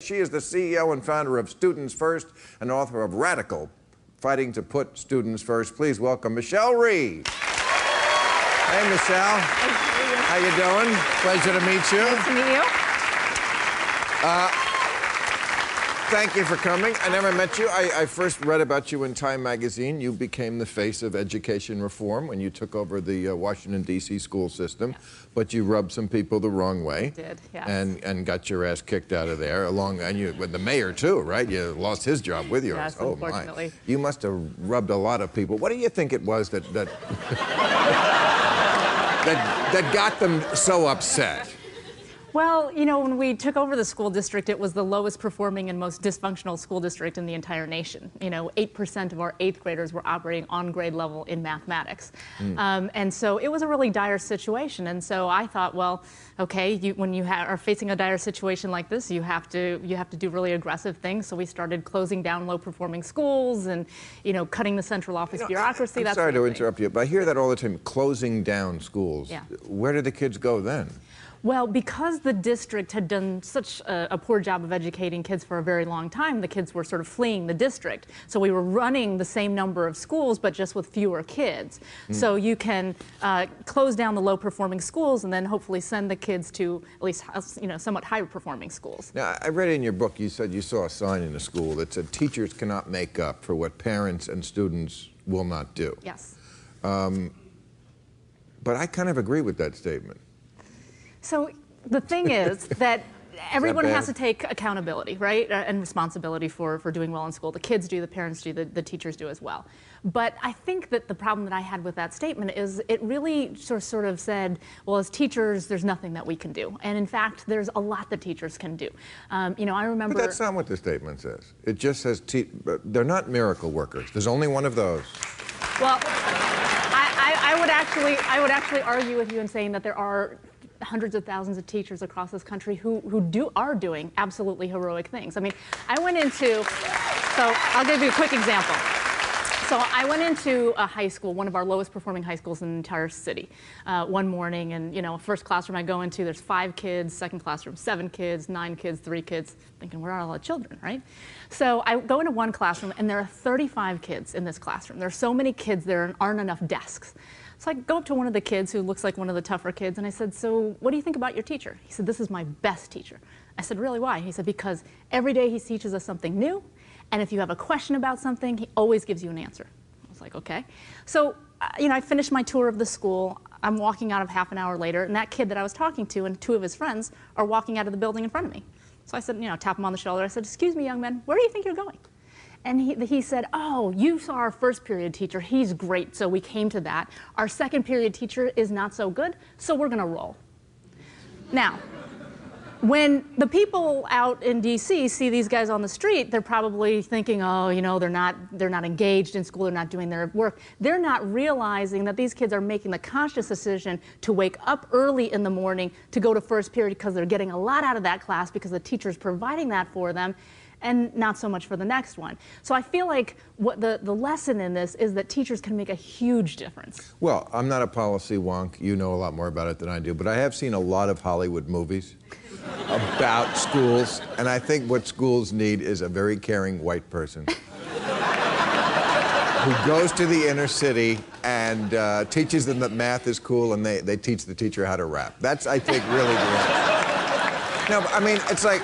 She is the CEO and founder of Students First and author of Radical, Fighting to Put Students First. Please welcome Michelle Rhee. Hey, Michelle. How you doing? Pleasure to meet you. Nice to meet you. Thank you for coming. I never met you. I first read about you in Time magazine. You became the face of education reform when you took over the Washington, D.C. school system. Yes. But you rubbed some people the wrong way. I did, yes. And got your ass kicked out of there. And you, with the mayor, too, right? You lost his job with yours. Yes, oh, unfortunately. My. You must have rubbed a lot of people. What do you think it was that that got them so upset? Well, you know, when we took over the school district, it was the lowest performing and most dysfunctional school district in the entire nation. You know, 8% of our 8th graders were operating on grade level in mathematics. And so it was a really dire situation. And so I thought, well, okay, when you are facing a dire situation like this, you have to do really aggressive things. So we started closing down low performing schools and, you know, cutting the central office bureaucracy. I'm sorry to interrupt you, but I hear that all the time, closing down schools. Yeah. Where do the kids go then? Well, because the district had done such a poor job of educating kids for a very long time, the kids were sort of fleeing the district. So we were running the same number of schools, but just with fewer kids. So you can close down the low-performing schools and then hopefully send the kids to at least, you know, somewhat higher-performing schools. Now, I read in your book, you said you saw a sign in a school that said teachers cannot make up for what parents and students will not do. Yes. But I kind of agree with that statement. So the thing is that everyone has to take accountability, right, and responsibility for doing well in school. The kids do, the parents do, the teachers do as well. But I think that the problem that I had with that statement is it really sort of said, well, as teachers, there's nothing that we can do. And in fact, there's a lot that teachers can do. You know, I remember... But that's not what the statement says. It just says they're not miracle workers. There's only one of those. Well, I would actually argue with you in saying that there are hundreds of thousands of teachers across this country who are doing absolutely heroic things. I mean, I went into, so I'll give you a quick example. So I went into a high school, one of our lowest performing high schools in the entire city, one morning, and you know, first classroom I go into, there's 5 kids, second classroom, 7 kids, 9 kids, 3 kids, thinking, where are all the children, right? So I go into one classroom, and there are 35 kids in this classroom. There are so many kids, there aren't enough desks. So I go up to one of the kids who looks like one of the tougher kids, and I said, so what do you think about your teacher? He said, this is my best teacher. I said, really, why? He said, because every day he teaches us something new, and if you have a question about something, he always gives you an answer. I was like, okay. So, you know, I finished my tour of the school. I'm walking out of half an hour later, and that kid that I was talking to and 2 of his friends are walking out of the building in front of me. So I said, you know, tap him on the shoulder. I said, excuse me, young man, where do you think you're going? And he said, oh, you saw our first period teacher. He's great, so we came to that. Our second period teacher is not so good, so we're going to roll. Now, when the people out in D.C. see these guys on the street, they're probably thinking, oh, you know, they're not engaged in school, they're not doing their work. They're not realizing that these kids are making the conscious decision to wake up early in the morning to go to first period because they're getting a lot out of that class because the teacher's providing that for them, and not so much for the next one. So I feel like what the lesson in this is that teachers can make a huge difference. Well, I'm not a policy wonk. You know a lot more about it than I do, but I have seen a lot of Hollywood movies about schools, and I think what schools need is a very caring white person who goes to the inner city and teaches them that math is cool, and they teach the teacher how to rap. That's, I think, really the answer. No, I mean, it's like...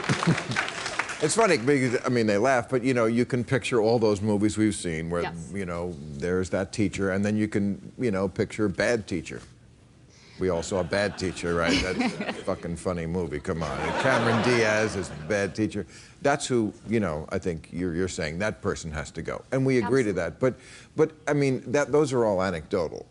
It's funny because, I mean, they laugh, but, you know, you can picture all those movies we've seen where, yes, you know, there's that teacher, and then you can, you know, picture Bad Teacher. We all saw Bad Teacher, right? That's a fucking funny movie, come on. And Cameron Diaz is Bad Teacher. That's who, you know, I think you're saying that person has to go. And we agree to that. But I mean, those are all anecdotal.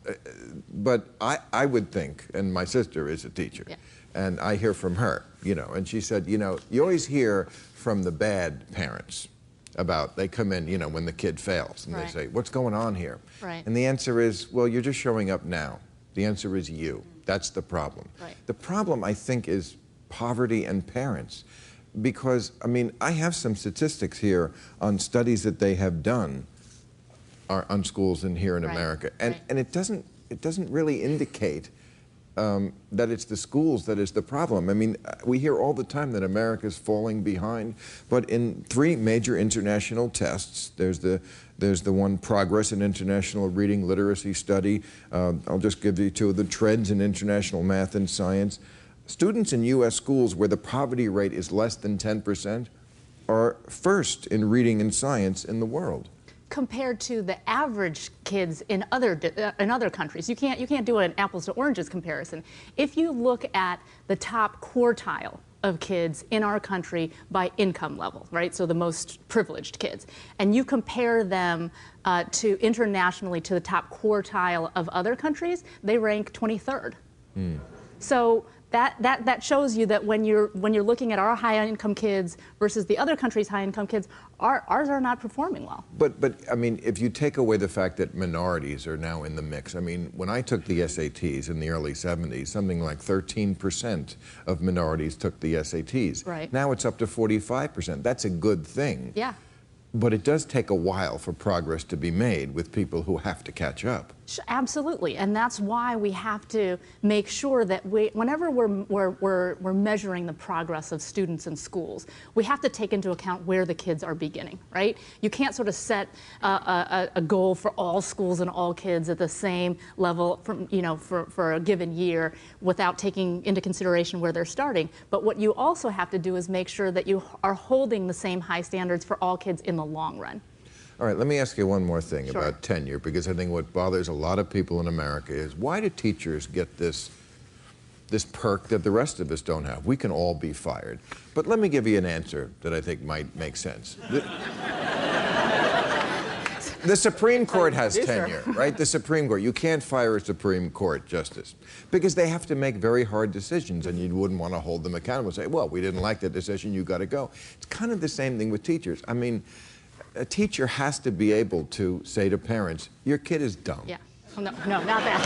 But I would think, and my sister is a teacher, yeah, and I hear from her, you know, and she said, you know, you always hear from the bad parents about, they come in, you know, when the kid fails, and right, they say, what's going on here? Right. And the answer is, well, you're just showing up now. The answer is you. That's the problem. Right. The problem, I think, is poverty and parents. Because, I mean, I have some statistics here on studies that they have done on schools here in America. And, and it doesn't really indicate that it's the schools that is the problem. I mean, we hear all the time that America's falling behind, but in 3 major international tests, there's the one Progress in International Reading Literacy Study. I'll just give you 2 of the trends in international math and science. Students in U.S. schools where the poverty rate is less than 10% are first in reading and science in the world. Compared to the average kids in other countries. You can't do an apples to oranges comparison. If you look at the top quartile of kids in our country by income level, right? So the most privileged kids, and you compare them to internationally to the top quartile of other countries, they rank 23rd. So that shows you that when you're looking at our high-income kids versus the other countries' high-income kids, ours are not performing well. But I mean, if you take away the fact that minorities are now in the mix, I mean, when I took the SATs in the early 70s, something like 13% of minorities took the SATs. Right. Now it's up to 45%. That's a good thing. Yeah. But it does take a while for progress to be made with people who have to catch up. Absolutely, and that's why we have to make sure that whenever we're measuring the progress of students in schools, we have to take into account where the kids are beginning, right? You can't sort of set a goal for all schools and all kids at the same level for a given year without taking into consideration where they're starting. But what you also have to do is make sure that you are holding the same high standards for all kids in the long run. All right, let me ask you one more thing Sure. about tenure, because I think what bothers a lot of people in America is, why do teachers get this perk that the rest of us don't have? We can all be fired. But let me give you an answer that I think might make sense. The Supreme Court has tenure, right? The Supreme Court. You can't fire a Supreme Court justice because they have to make very hard decisions, and you wouldn't want to hold them accountable and say, well, we didn't like that decision, you got to go. It's kind of the same thing with teachers. I mean, a teacher has to be able to say to parents, your kid is dumb. Yeah. No, not that.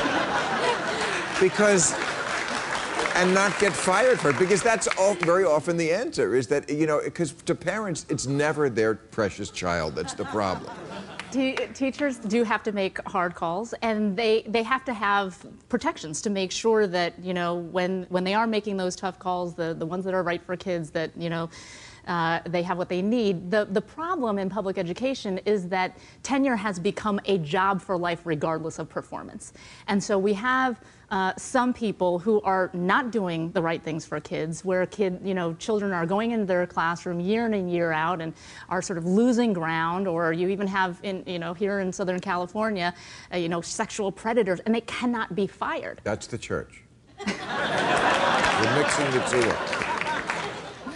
And not get fired for it, because that's very often the answer, is that, because to parents, it's never their precious child that's the problem. Teachers do have to make hard calls, and they have to have protections to make sure that, when they are making those tough calls, the ones that are right for kids, that, they have what they need. The problem in public education is that tenure has become a job for life regardless of performance. And so we have some people who are not doing the right things for kids, where children are going into their classroom year in and year out and are sort of losing ground, or you even have here in Southern California, sexual predators, and they cannot be fired. That's the church. You're mixing the 2 up.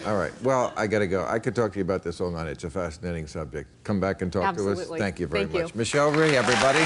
All right. Well, I got to go. I could talk to you about this all night. It's a fascinating subject. Come back and talk to us. Absolutely. Thank you very Thank you. much. Michelle Rhee, everybody.